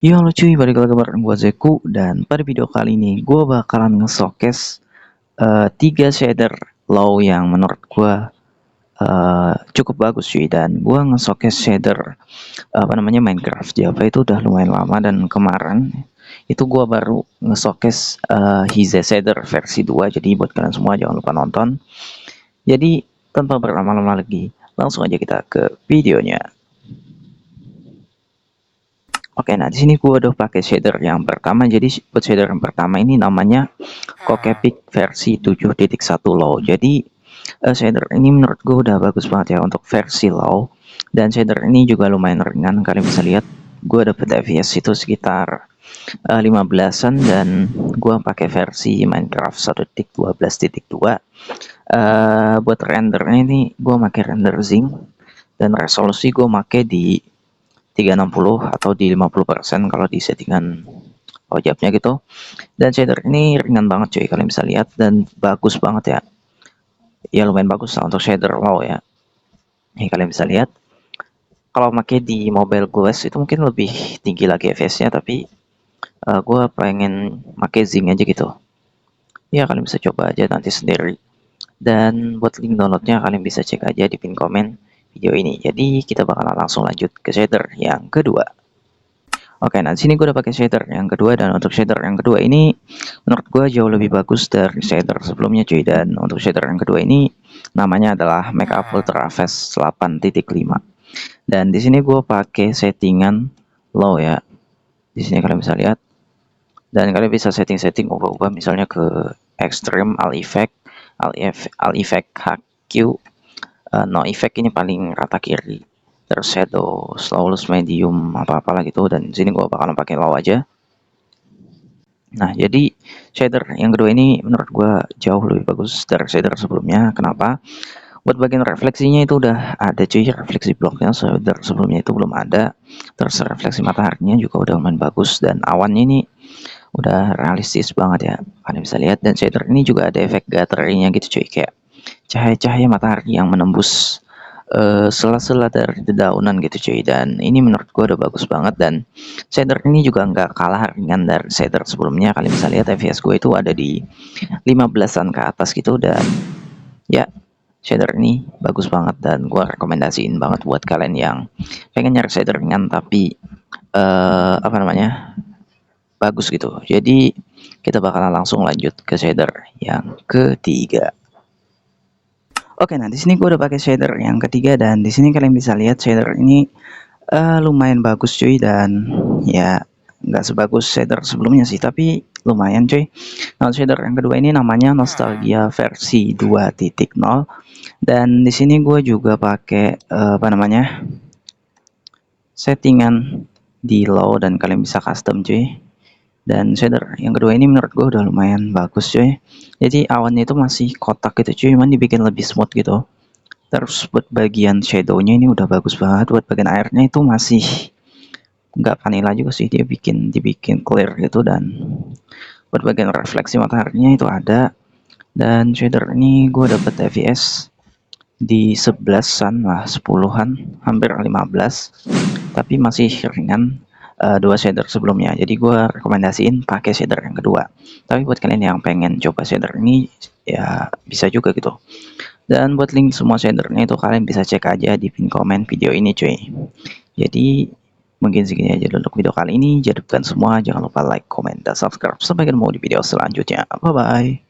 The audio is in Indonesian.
Yo halo cuy, balik lagi bareng gua Zeku dan pada video kali ini gua bakalan nge-showcase 3 shader low yang menurut gua cukup bagus cuy, dan gua nge-showcase shader Minecraft Java itu udah lumayan lama, dan kemarin itu gua baru nge-showcase Hize shader versi 2. Jadi buat kalian semua jangan lupa nonton. Jadi tanpa berlama-lama lagi, langsung aja kita ke videonya. Oke, nah di sini gua udah pakai shader yang pertama. Jadi buat shader yang pertama ini namanya Cockpit versi 7.1 low. Jadi shader ini menurut gua udah bagus banget ya untuk versi low, dan shader ini juga lumayan ringan. Kalian bisa lihat gua dapet FPS itu sekitar 15-an, dan gua pakai versi Minecraft 1.12.2. Buat rendernya ini gua pakai render Zing, dan resolusi gua pakai di 360 atau di 50% kalau di settingan wajabnya gitu. Dan shader ini ringan banget cuy, kalian bisa lihat, dan bagus banget ya. Ya lumayan bagus lah untuk shader low ya. Nih kalian bisa lihat, kalau pakai di mobile GoOS itu mungkin lebih tinggi lagi FPS-nya, tapi gue pengen pakai Zing aja gitu. Ya kalian bisa coba aja nanti sendiri. Dan buat link downloadnya kalian bisa cek aja di pin komen video ini. Jadi kita bakalan langsung lanjut ke shader yang kedua. Oke, nah di sini gue udah pakai shader yang kedua, dan untuk shader yang kedua ini menurut gue jauh lebih bagus dari shader sebelumnya cuy. Dan untuk shader yang kedua ini namanya adalah Makeup Ultra Fast 8.5. Dan di sini gue pakai settingan low ya. Di sini kalian bisa lihat, dan kalian bisa setting-setting ubah-ubah misalnya ke extreme, all effect HQ, no effect ini paling rata kiri, terus shadow, slowless, medium, apa-apalah gitu. Dan sini gua bakalan pakai low aja. Nah, jadi shader yang kedua ini menurut gua jauh lebih bagus dari shader sebelumnya. Kenapa? Buat bagian refleksinya itu udah ada cuy, refleksi bloknya. Shader sebelumnya itu belum ada. Terus refleksi mataharinya juga udah lumayan bagus, dan awannya ini udah realistis banget ya, kalian bisa lihat. Dan shader ini juga ada efek gutter-nya gitu cuy, kayak cahaya-cahaya matahari yang menembus sela-sela dari dedaunan gitu cuy. Dan ini menurut gua udah bagus banget, dan shader ini juga nggak kalah ringan dari shader sebelumnya. Kalian bisa lihat FPS gue itu ada di 15-an ke atas gitu. Dan ya, shader ini bagus banget, dan gua rekomendasiin banget buat kalian yang pengen nyari shader ringan tapi bagus gitu. Jadi kita bakalan langsung lanjut ke shader yang ketiga. Oke, nah di sini gue udah pakai shader yang ketiga, dan di sini kalian bisa lihat shader ini lumayan bagus cuy, dan ya nggak sebagus shader sebelumnya sih, tapi lumayan cuy. Nah, shader yang kedua ini namanya Nostalgia versi 2.0, dan di sini gue juga pakai settingan di low, dan kalian bisa custom cuy. Dan shader yang kedua ini menurut gue udah lumayan bagus cuy. Jadi awannya itu masih kotak gitu cuy, cuman dibikin lebih smooth gitu. Terus buat bagian shadownya ini udah bagus banget. Buat bagian airnya itu masih nggak vanilla juga sih, dia dibikin clear gitu. Dan buat bagian refleksi mataharinya itu ada. Dan shader ini gue dapet FPS di 11-an lah, 10-an, hampir 15, tapi masih ringan dua shader sebelumnya. Jadi gue rekomendasiin pakai shader yang kedua. Tapi buat kalian yang pengen coba shader ini ya bisa juga gitu. Dan buat link semua shadernya itu kalian bisa cek aja di pin komen video ini cuy. Jadi mungkin segini aja dulu untuk video kali ini. Jadikan semua jangan lupa like, comment, dan subscribe. Sampai ketemu di video selanjutnya. Bye bye.